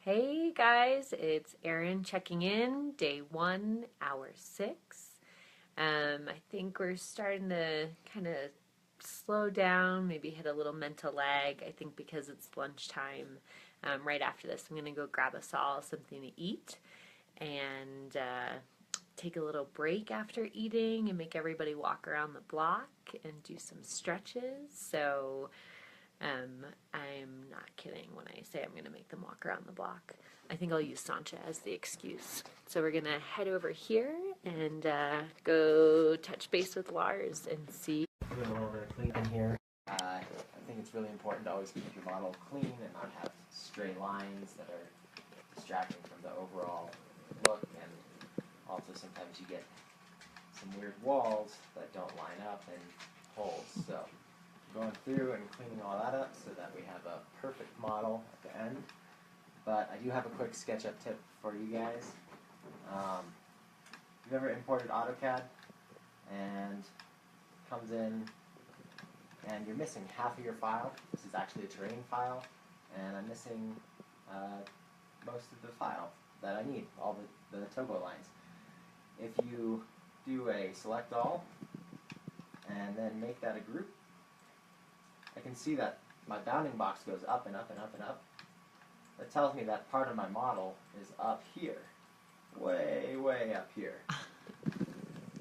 Hey guys, it's Erin checking in, day 1, hour 6. I think we're starting to kind of slow down, maybe hit a little mental lag. I think because it's lunchtime. Right after this, I'm going to go grab us all something to eat and take a little break after eating and make everybody walk around the block and do some stretches. So I'm not kidding when I say I'm going to make them walk around the block. I think I'll use Sancha as the excuse. So we're going to head over here and go touch base with Lars and see. Doing a little bit of cleaning here. I think it's really important to always keep your model clean and not have stray lines that are distracting from the overall look. And also sometimes you get some weird walls that don't line up and holes. So going through and cleaning all that up so that we have a perfect model at the end. But I do have a quick SketchUp tip for you guys. You've ever imported AutoCAD and comes in and you're missing half of your file. This is actually a terrain file, and I'm missing most of the file that I need, all the topo lines. If you do a select all and then make that a group, I can see that my bounding box goes up and up and up and up. That tells me that part of my model is up here, way, way up here.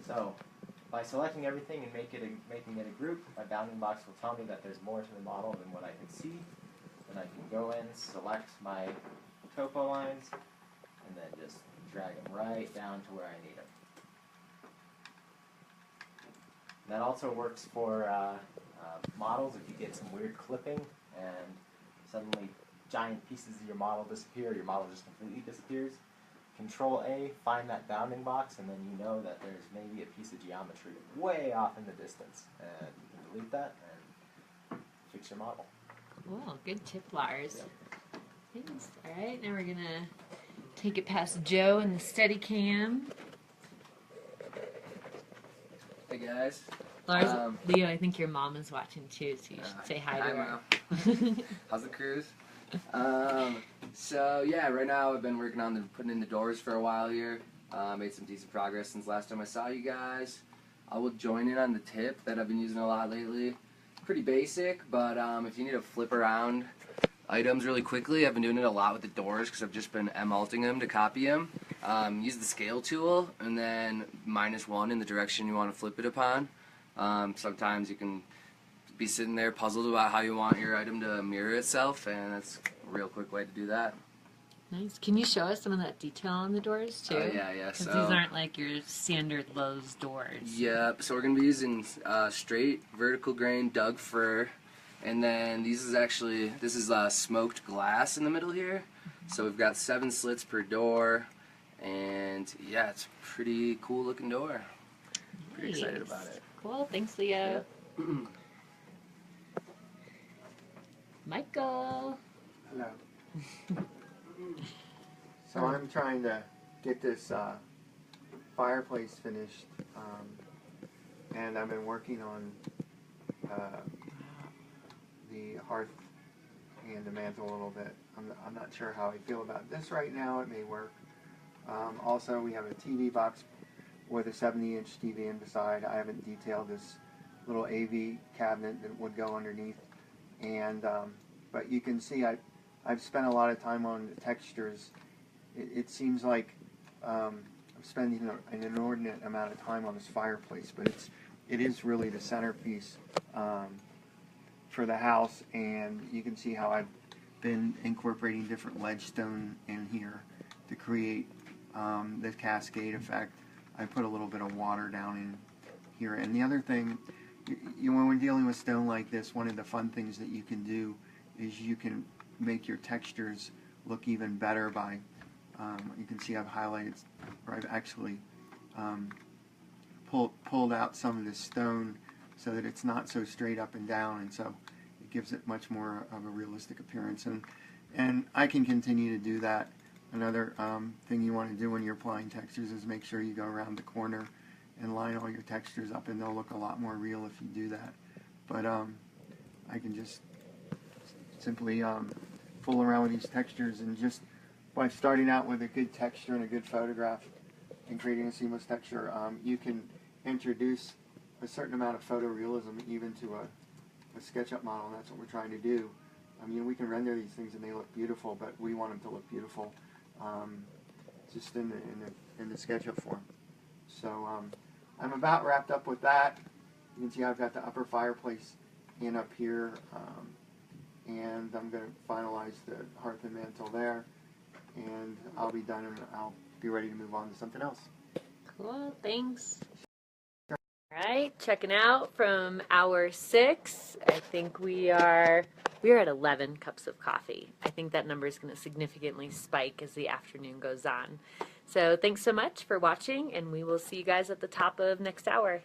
So by selecting everything and making it a group, my bounding box will tell me that there's more to the model than what I can see. Then I can go in, select my topo lines, and then just drag them right down to where I need them. That also works for models if you get some weird clipping and suddenly giant pieces of your model disappear, your model just completely disappears. Control A, find that bounding box, and then you know that there's maybe a piece of geometry way off in the distance. And you can delete that and fix your model. Cool, good tip, Lars. Yep. Thanks. All right, now we're going to take it past Joe in the Steadicam. Hey guys. Lars, Leo, I think your mom is watching too, so you should say hi to her. Mom. How's the cruise? So yeah, right now I've been working on putting in the doors for a while here. Made some decent progress since last time I saw you guys. I will join in on the tip that I've been using a lot lately. Pretty basic, but if you need to flip around items really quickly, I've been doing it a lot with the doors because I've just been M-alting them to copy them. Use the scale tool and then -1 in the direction you want to flip it upon. Sometimes you can be sitting there puzzled about how you want your item to mirror itself, and that's a real quick way to do that. Nice. Can you show us some of that detail on the doors too? Yeah. Because these aren't like your standard Lowe's doors. Yep. So we're gonna be using straight vertical grain Doug fir, and then this is smoked glass in the middle here. So we've got 7 slits per door, and yeah, it's a pretty cool looking door. Pretty excited about it. Cool. Thanks, Leo. Yep. Michael. Hello. So I'm trying to get this fireplace finished, and I've been working on the hearth and the mantle a little bit. I'm not sure how I feel about this right now. It may work. Also, we have a TV box with a 70-inch TV in beside. I haven't detailed this little AV cabinet that would go underneath. And but you can see I've spent a lot of time on the textures. It seems like I'm spending an inordinate amount of time on this fireplace, but it is really the centerpiece for the house, and you can see how I've been incorporating different ledge stone in here to create the cascade effect. I put a little bit of water down in here, and the other thing, when we're dealing with stone like this, one of the fun things that you can do is you can make your textures look even better by, you can see I've highlighted, or I've actually pulled out some of this stone so that it's not so straight up and down, and so it gives it much more of a realistic appearance. And I can continue to do that. Another thing you want to do when you're applying textures is make sure you go around the corner and line all your textures up, and they'll look a lot more real if you do that. But I can just simply fool around with these textures and just by starting out with a good texture and a good photograph and creating a seamless texture, you can introduce a certain amount of photorealism even to a SketchUp model, and that's what we're trying to do. I mean, we can render these things and they look beautiful, but we want them to look beautiful just in the SketchUp form. So I'm about wrapped up with that. You can see I've got the upper fireplace in up here, and I'm going to finalize the hearth and mantle there, and I'll be done and I'll be ready to move on to something else. Cool, thanks. All right, checking out from hour 6. I think we are at 11 cups of coffee. I think that number is going to significantly spike as the afternoon goes on. So thanks so much for watching, and we will see you guys at the top of next hour.